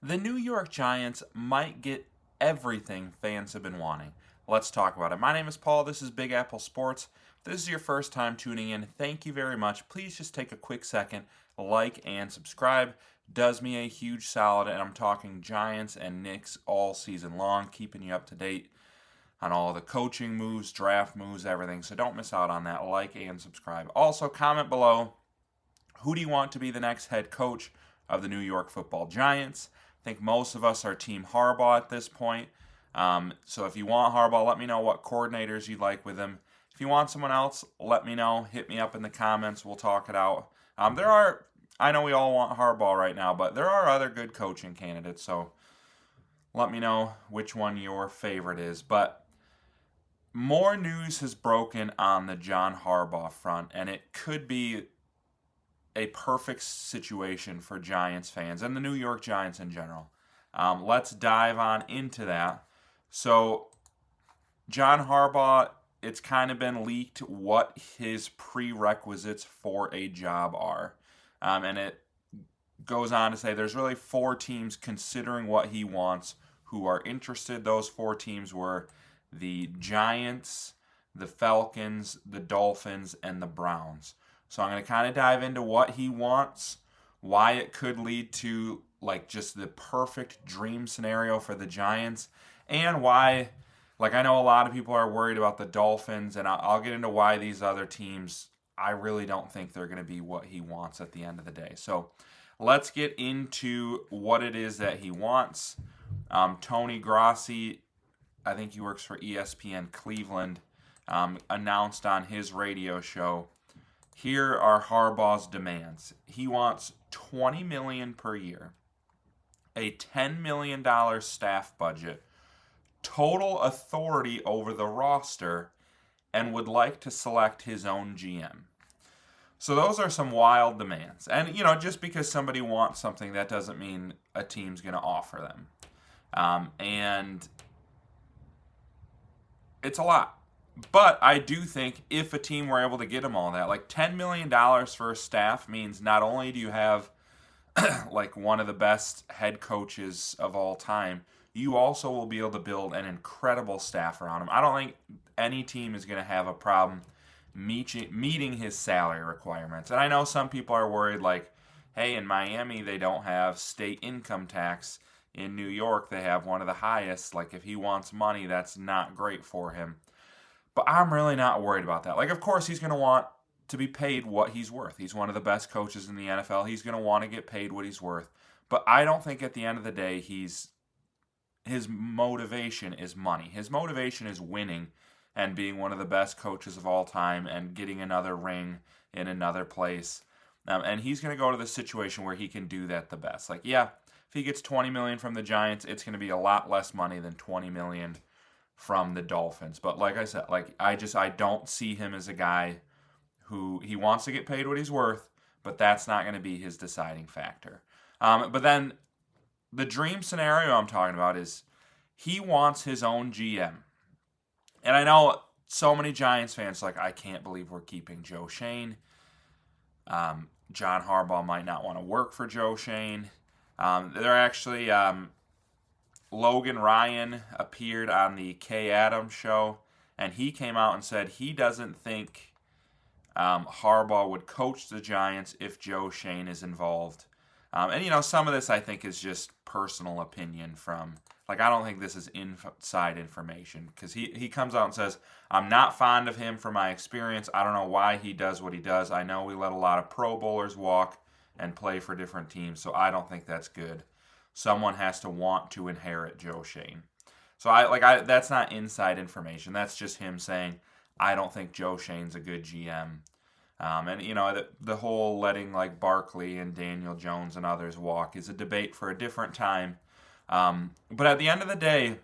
The New York Giants might get everything fans have been wanting. Let's talk about it. My name is Paul. This is Big Apple Sports. If this is your first time tuning in, thank you very much. Please just take a quick second, like and subscribe. Does me a huge solid, and I'm talking Giants and Knicks all season long, keeping you up to date on all the coaching moves, draft moves, everything. So don't miss out on that. Like and subscribe. Also, comment below, who do you want to be the next head coach of the New York Football Giants? I think most of us are Team Harbaugh at this point. So if you want Harbaugh, let me know what coordinators you'd like with him. If you want someone else, let me know. Hit me up in the comments. We'll talk it out. I know we all want Harbaugh right now, but there are other good coaching candidates. So let me know which one your favorite is. But more news has broken on the John Harbaugh front, and it could be a perfect situation for Giants fans and the New York Giants in general. Let's dive on into that. So, John Harbaugh, it's kind of been leaked what his prerequisites for a job are. And it goes on to say there's really 4 teams considering what he wants who are interested. Those 4 teams were the Giants, the Falcons, the Dolphins, and the Browns. So I'm going to kind of dive into what he wants, why it could lead to like just the perfect dream scenario for the Giants, and why, like I know a lot of people are worried about the Dolphins, and I'll get into why these other teams, I really don't think they're going to be what he wants at the end of the day. So let's get into what it is that he wants. Tony Grossi, I think he works for ESPN Cleveland, announced on his radio show, here are Harbaugh's demands. He wants $20 million per year, a $10 million staff budget, total authority over the roster, and would like to select his own GM. So those are some wild demands. And, just because somebody wants something, that doesn't mean a team's going to offer them. And it's a lot. But I do think if a team were able to get him all that, like $10 million for a staff means not only do you have like one of the best head coaches of all time, you also will be able to build an incredible staff around him. I don't think any team is going to have a problem meeting his salary requirements. And I know some people are worried like, hey, in Miami they don't have state income tax. In New York they have one of the highest. Like if he wants money, that's not great for him. But I'm really not worried about that. Like, of course, he's going to want to be paid what he's worth. He's one of the best coaches in the NFL. He's going to want to get paid what he's worth. But I don't think at the end of the day his motivation is money. His motivation is winning and being one of the best coaches of all time and getting another ring in another place. And he's going to go to the situation where he can do that the best. Like, yeah, if he gets $20 million from the Giants, it's going to be a lot less money than $20 million from the Dolphins. But like I said, I don't see him as a guy who he wants to get paid what he's worth, but that's not going to be his deciding factor. But then the dream scenario I'm talking about is he wants his own GM. And I know so many Giants fans I can't believe we're keeping Joe Schoen. John Harbaugh might not want to work for Joe Schoen. They're actually Logan Ryan appeared on the Kay Adams show, and he came out and said he doesn't think Harbaugh would coach the Giants if Joe Schoen is involved. And some of this I think is just personal opinion from, I don't think this is inside information, because he comes out and says, I'm not fond of him from my experience. I don't know why he does what he does. I know we let a lot of Pro Bowlers walk and play for different teams, so I don't think that's good. Someone has to want to inherit Joe Schoen. So that's not inside information. That's just him saying, I don't think Joe Schoen's a good GM. And the whole letting Barkley and Daniel Jones and others walk is a debate for a different time. But at the end of the day,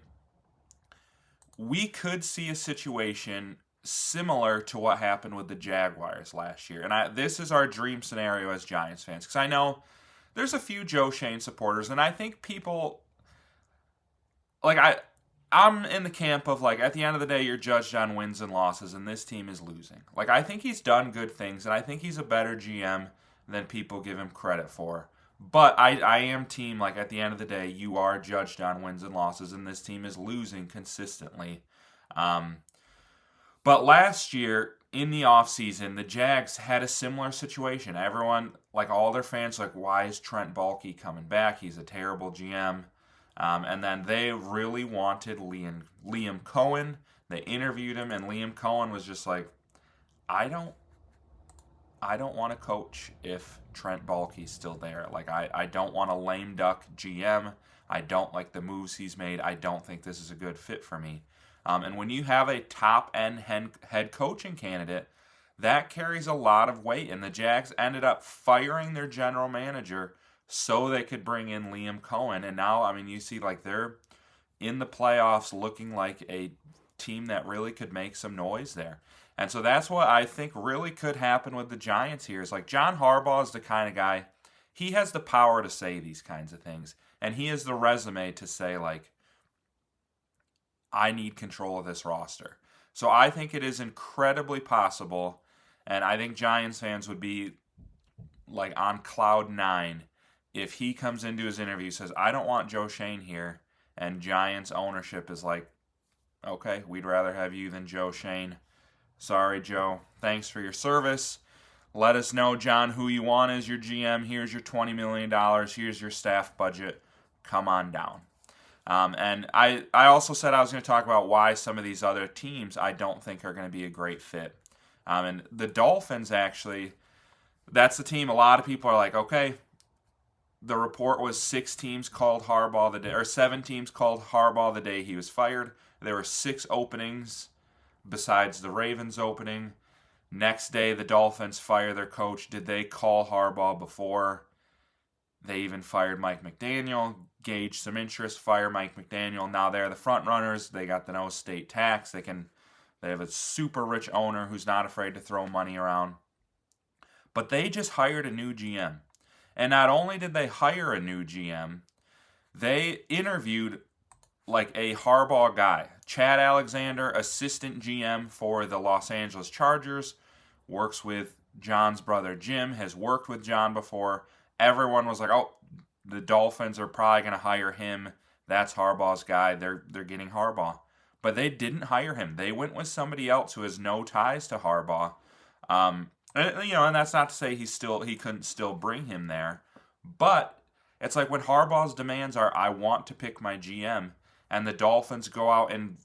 we could see a situation similar to what happened with the Jaguars last year. And this is our dream scenario as Giants fans, because I know there's a few Joe Schoen supporters, and I think people, I'm in the camp of, at the end of the day, you're judged on wins and losses, and this team is losing. I think he's done good things, and I think he's a better GM than people give him credit for. But I am team, like, at the end of the day, you are judged on wins and losses, and this team is losing consistently. Um, but last year, in the offseason, the Jags had a similar situation. Everyone, like all their fans, like, why is Trent Baalke coming back? He's a terrible GM. And then they really wanted Liam Cohen. They interviewed him, and Liam Cohen was just like, I don't I don't want to coach if Trent Baalke's still there. Like, I don't want a lame duck GM. I don't like the moves he's made. I don't think this is a good fit for me. And when you have a top end head coaching candidate, that carries a lot of weight. And the Jags ended up firing their general manager so they could bring in Liam Cohen. And now, I mean, you see, like, they're in the playoffs looking like a team that really could make some noise there. And so that's what I think really could happen with the Giants here. Is like John Harbaugh is the kind of guy, he has the power to say these kinds of things. And he has the resume to say, like, I need control of this roster. So I think it is incredibly possible, and I think Giants fans would be like on cloud nine if he comes into his interview and says, I don't want Joe Schoen here, and Giants ownership is like, okay, we'd rather have you than Joe Schoen. Sorry, Joe. Thanks for your service. Let us know, John, who you want as your GM. Here's your $20 million. Here's your staff budget. Come on down. And I also said I was going to talk about why some of these other teams I don't think are going to be a great fit. And the Dolphins, actually, that's the team a lot of people are like, okay, the report was 6 teams called Harbaugh the day, or 7 teams called Harbaugh the day he was fired. There were 6 openings besides the Ravens opening. Next day, the Dolphins fire their coach. Did they call Harbaugh before they even fired Mike McDaniel? Gauge some interest, fire Mike McDaniel. Now they're the front runners. They got the no state tax. They have a super rich owner who's not afraid to throw money around. But they just hired a new GM. And not only did they hire a new GM, they interviewed like a Harbaugh guy. Chad Alexander, assistant GM for the Los Angeles Chargers, works with John's brother Jim, has worked with John before. Everyone was like, oh, the Dolphins are probably going to hire him. That's Harbaugh's guy. They're getting Harbaugh. But they didn't hire him. They went with somebody else who has no ties to Harbaugh. And that's not to say he couldn't still bring him there. But it's like when Harbaugh's demands are, I want to pick my GM, and the Dolphins go out and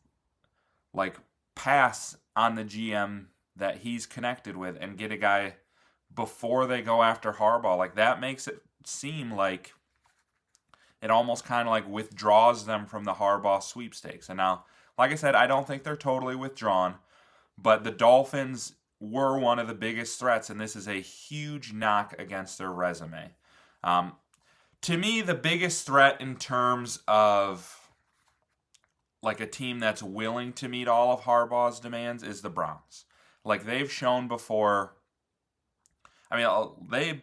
like pass on the GM that he's connected with and get a guy before they go after Harbaugh. Like, that makes it seem like it almost kind of like withdraws them from the Harbaugh sweepstakes. And now, like I said, I don't think they're totally withdrawn, but the Dolphins were one of the biggest threats, and this is a huge knock against their resume. To me, the biggest threat in terms of like a team that's willing to meet all of Harbaugh's demands is the Browns. Like, they've shown before, I mean, they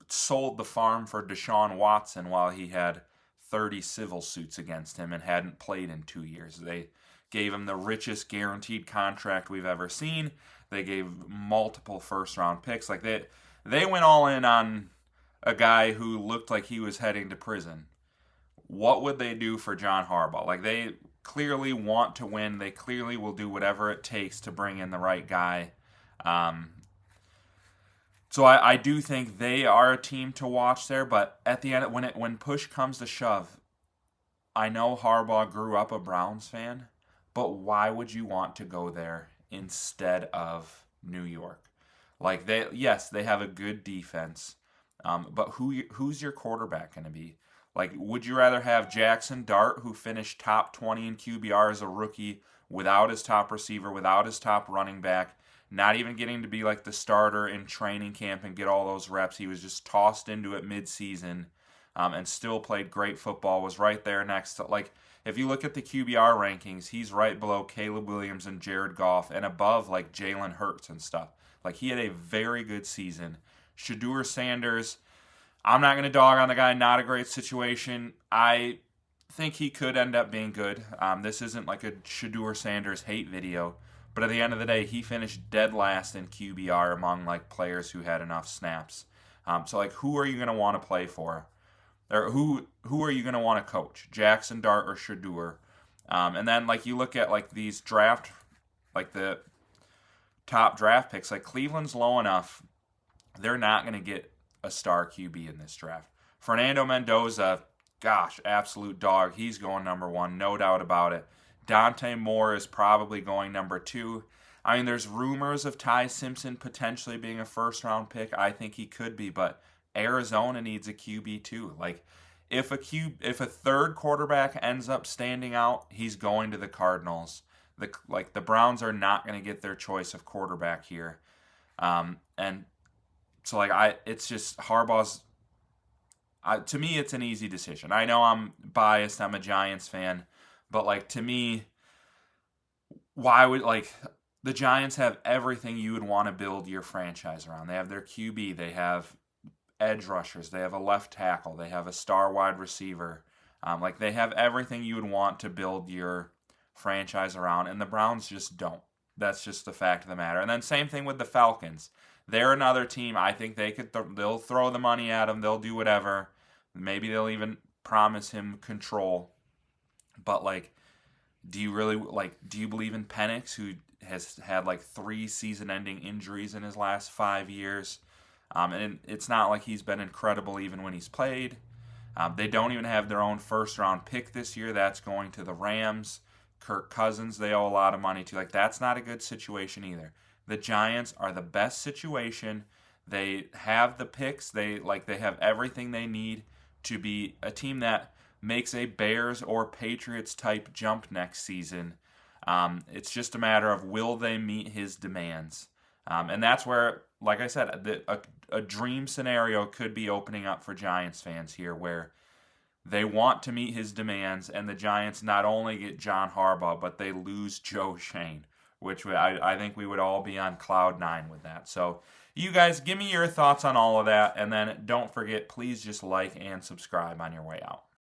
sold the farm for Deshaun Watson while he had 30 civil suits against him and hadn't played in 2 years. They gave him the richest guaranteed contract we've ever seen. They gave multiple first-round picks. Like, they went all in on a guy who looked like he was heading to prison. What would they do for John Harbaugh? Like, they clearly want to win. They clearly will do whatever it takes to bring in the right guy. So I do think they are a team to watch there. But at the end, when push comes to shove, I know Harbaugh grew up a Browns fan, but why would you want to go there instead of New York? Like, they have a good defense, but who's your quarterback going to be? Like, would you rather have Jackson Dart, who finished top 20 in QBR as a rookie, without his top receiver, without his top running back, not even getting to be like the starter in training camp and get all those reps? He was just tossed into it mid-season, and still played great football, was right there next to, like, if you look at the QBR rankings, he's right below Caleb Williams and Jared Goff and above, like, Jalen Hurts and stuff. Like, he had a very good season. Shedeur Sanders, I'm not going to dog on the guy, not a great situation. I think he could end up being good. This isn't like a Shedeur Sanders hate video, but at the end of the day, he finished dead last in QBR among like players who had enough snaps. So like, who are you going to want to play for? Or who are you going to want to coach? Jackson Dart or Shador? And then like you look at like these draft, like the top draft picks, like Cleveland's low enough, they're not going to get a star QB in this draft. Fernando Mendoza, gosh, absolute dog. He's going number one, no doubt about it. Dante Moore is probably going number two. I mean, there's rumors of Ty Simpson potentially being a first round pick. I think he could be, but Arizona needs a QB too. Like, if a third quarterback ends up standing out, he's going to the Cardinals. The Browns are not going to get their choice of quarterback here, and so it's just Harbaugh's. To me, it's an easy decision. I know I'm biased. I'm a Giants fan, but like to me, why would like the Giants have everything you would want to build your franchise around? They have their QB. They have edge rushers. They have a left tackle. They have a star wide receiver. Like they have everything you would want to build your franchise around, and the Browns just don't. That's just the fact of the matter. And then same thing with the Falcons. They're another team. I think they'll throw the money at him. They'll do whatever. Maybe they'll even promise him control. But like, do you believe in Penix, who has had like 3 season-ending injuries in his last 5 years? And it's not like he's been incredible even when he's played. They don't even have their own first-round pick this year. That's going to the Rams. Kirk Cousins, they owe a lot of money to. Like, that's not a good situation either. The Giants are the best situation. They have the picks. They have everything they need to be a team that makes a Bears or Patriots type jump next season. It's just a matter of, will they meet his demands? And that's where, like I said, a dream scenario could be opening up for Giants fans here, where they want to meet his demands, and the Giants not only get John Harbaugh, but they lose Joe Schoen, which I think we would all be on cloud 9 with that. So you guys, give me your thoughts on all of that, and then don't forget, please just like and subscribe on your way out.